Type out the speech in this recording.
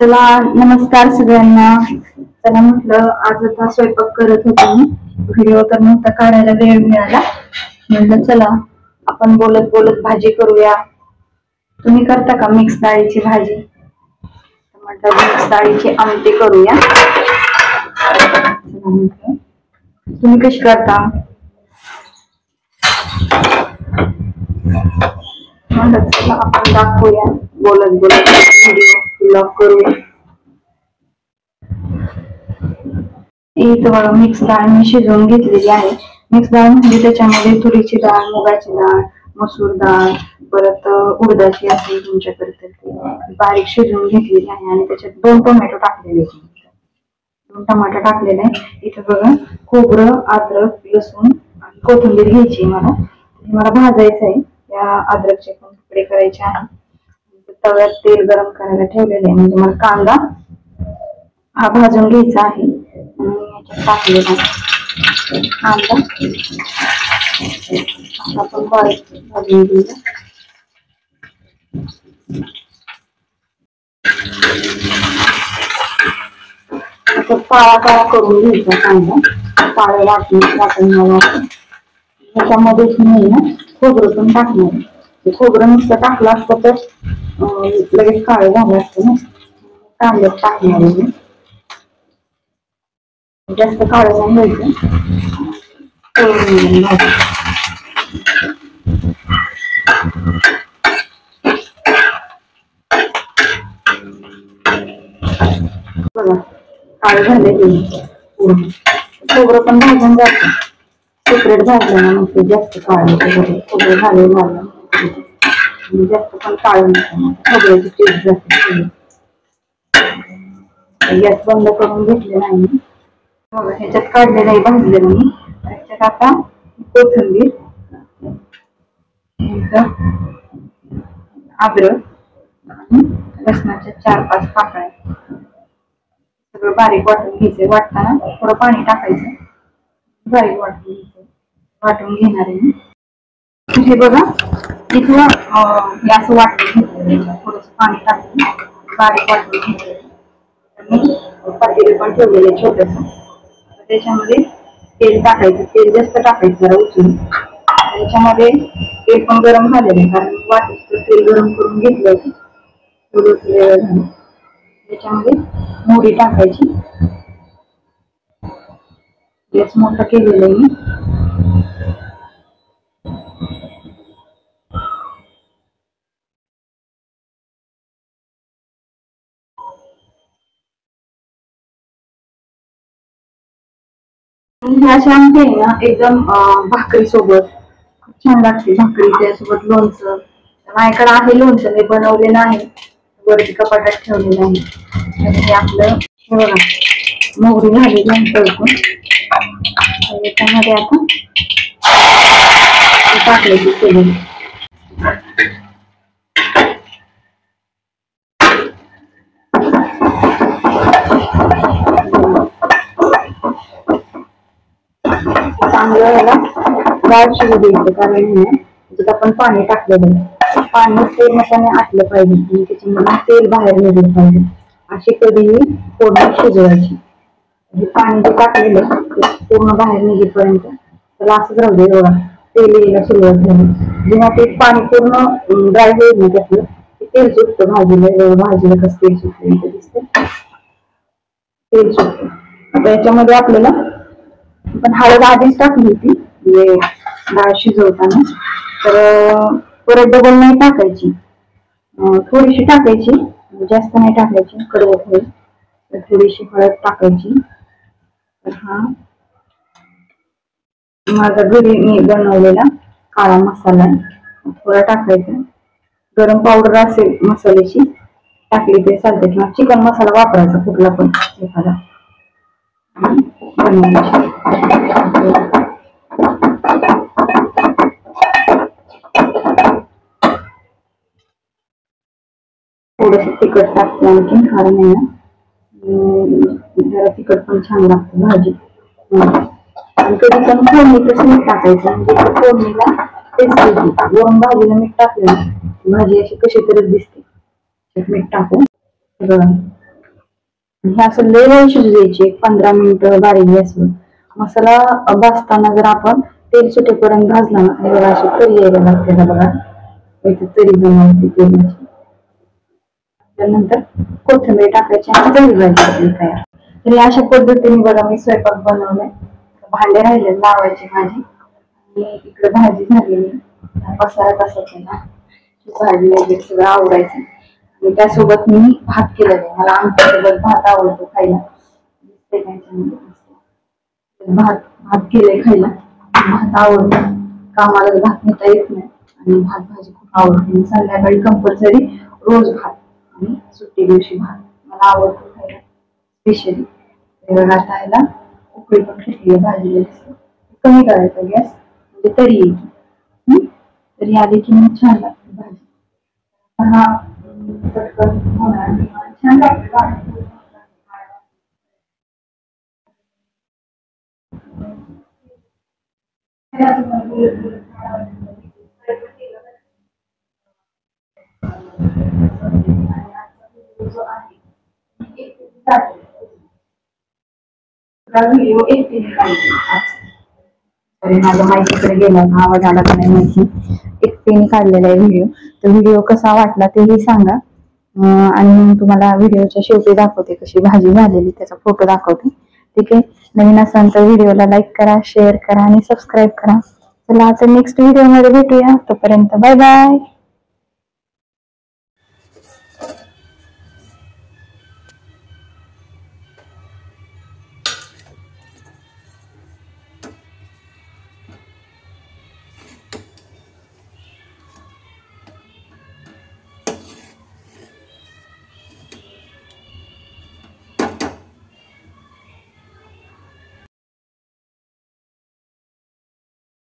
चला नमस्कार सगळ्यांना. चला म्हटलं आज आता स्वयंपाक करत होते मी. व्हिडिओ तर नव्हता काढायला वेळ मिळाला. म्हटलं चला आपण बोलत बोलत भाजी करूया. तुम्ही करता का मिक्स डाळीची भाजी? म्हटलं मिक्स डाळीची आमटी करूया. तुम्ही कशी करता? म्हटलं चला आपण दाखवूया बोलत बोलत व्हिडिओ ब्लॉग करूया. इथं बघा मिक्स डाळ मी शिजवून घेतलेली आहे. मिक्स डाळ म्हणजे त्याच्यामध्ये तुरीची डाळ, मुगाची डाळ, मसूर डाळ, परत उडदाची असेल तुमच्याकडे तर ती बारीक शिजवून घेतलेली आहे आणि त्याच्यात 2 टोमॅटो टाकलेले आहेत. 2 टमाटर टाकलेले आहे. इथं बघा खोबरं, अद्रक, लसूण आणि कोथिंबीर घ्यायची मला भाजायचं आहे. त्या अद्रकचे पण तुकडे करायचे आहे. तव्यात तेल गरम करायला ठेवलेले आहे. म्हणजे मला कांदा हा भाजून घ्यायचा आहे. याच्यात टाकलेला कांदा आपण बारीक भाजून घेऊया. आता काळा काळा करून घ्यायचा कांदा. काळे वाटून त्याच्यामध्येच मी ना खोबरं पण टाकणार. खोबरं नुसतं टाकलं असतं तर लगेच काळं झालं असतं ना. कांद्यात टाकणार आहे. जास्त काढून घ्यायचं. बघा काळे झाले पूर्ण. खोबरं पण भाजून जातं. सेपरेट भाजलं ना मग ते जास्त काळे खोबरं झाले जास्त पण काळं नसतं. खोबऱ्याची टेस्ट जाते. गॅस बंद करून घेतले नाही. बघा ह्याच्यात काढलेलं आहे भाजलेलं मी. ह्याच्यात आता कोथिंबीर, अद्रक आणि लसणाच्या 4-5 पाकळ्या सगळं बारीक वाटून घ्यायचंय. वाटताना थोडं पाणी टाकायचं. बारीक वाटून घ्यायचं. वाटून घेणार आहे मी. हे बघा इथं हे असं वाटून घेतलं. थोडंसं पाणी टाकून बारीक वाटून घ्यायचं. आणि पातेलं पण ठेवलेलं आहे छोटंसं. त्याच्यामध्ये तेल टाकायचं. तेल जास्त टाकायचं जरा उचलून. त्याच्यामध्ये तेल पण गरम झालेलं आहे कारण वाटीचं तेल गरम करून घेतलं होतं. त्याच्यामध्ये मोहरी टाकायची. गॅस मोठा केलेला आहे मी. अशी आमटी आहे ना एकदम भाकरी सोबत खूप छान लागते. भाकरी त्यासोबत लोणचं. माझ्याकडे आहे लोणचं मी बनवलेलं आहे. वरती कपाटात ठेवलेलं आहे. आणि हे आपलं बघा मोहरी झाली नंतर याच्यामध्ये आता टाकलेली केलेली. चांगलं याला डाळ शिजू द्यायचं कारण त्याच्यात आपण पाणी टाकलेलं आहे. पाणी पूर्णपणे आटलं पाहिजे आणि त्याच्यामध्ये तेल बाहेर निघलं पाहिजे. अशी कधीही फोडणी शिजवायची. पाणी जे टाकलेलं पूर्ण बाहेर निघेपर्यंत त्याला असंच राहू दे. बघा तेल यायला सुरुवात झाली. जेव्हा ते पाणी पूर्ण ड्राय होईल ना त्यातलं तेल सुटतं भाजीला. भाजीला कसं तेल सुटलं दिसतं. तेल सुटतं. आता याच्यामध्ये आपल्याला पण हळद आधीच टाकली होती म्हणजे डाळ शिजवताना. तर परत डबल नाही टाकायची. थोडीशी टाकायची. जास्त नाही टाकायची. कडवट होईल. तर थोडीशी हळद टाकायची. तर हा माझा घरी मी बनवलेला काळा मसाला आहे. थोडा टाकायचा. गरम पावडर असेल मसाल्याची टाकली तरी चालते किंवा चिकन मसाला वापरायचा कुठला पण एखादा. थोडस तिखट टाकते आणखी कारण आहे ना जरा तिखट पण छान लागते भाजी. आणि कधी पण फोडणीतच मीठ टाकायचं म्हणजे फोडणीला टेस्ट येते. वरून भाजीला मीठ टाकलं भाजी अशी कशी तरी दिसते. मीठ टाकून हे असं लय वेळ शिजू द्यायची, 15 मिनिटं बारीक गॅसवर. मसाला भाजताना जर आपण तेल सुटेपर्यंत भाजला ना, बघा अशी तरी यायला लागते ना, बघा इथे तरी जमवते तेलाची. त्यानंतर कोथिंबीर टाकायची आणि दही भाजी आपली तयार. तर अशा पद्धतीने बघा मी स्वयंपाक बनवलाय. भांडे राहिले लावायची माझी, आणि इकडे भाजी झालेली. पसारा तसाच आहे ना, भाजी वगैरे सगळं आवरायचं. आणि त्यासोबत मी भात केलेला आहे. मला आमच्यासोबत भात आवडतो खायला. भात भात केले खायला, भात आवडतो. कामाला भात नेता येत नाही आणि भात भाजी खूप आवडते. संध्याकाळी कंपल्सरी रोज भात आणि सुट्टी दिवशी भात मला आवडतो खायला स्पेशली. आता ह्याला उकळी पण सुटली भाजीला, कमी करायचा गॅस म्हणजे तरी येईल. तरी आली की मग छान लागते भाजी. हा पटकन होणार छान लागते. व्हिडिओ एकटीने काढले आज. तरी माझ्या माहितीकडे गेला ना, आवाज आला का नाही माहिती. एकटीने काढलेला आहे व्हिडिओ. तर व्हिडिओ कसा वाटला तेही सांगा. आणि तुम्हाला व्हिडिओच्या शेवटी दाखवते कशी भाजी झालेली, त्याचा फोटो दाखवते. ठीक आहे. नवीन असाल तर व्हिडिओला लाईक करा, शेअर करा आणि सबस्क्राईब करा. चला आता नेक्स्ट व्हिडिओ मध्ये भेटूया. तोपर्यंत बाय बाय.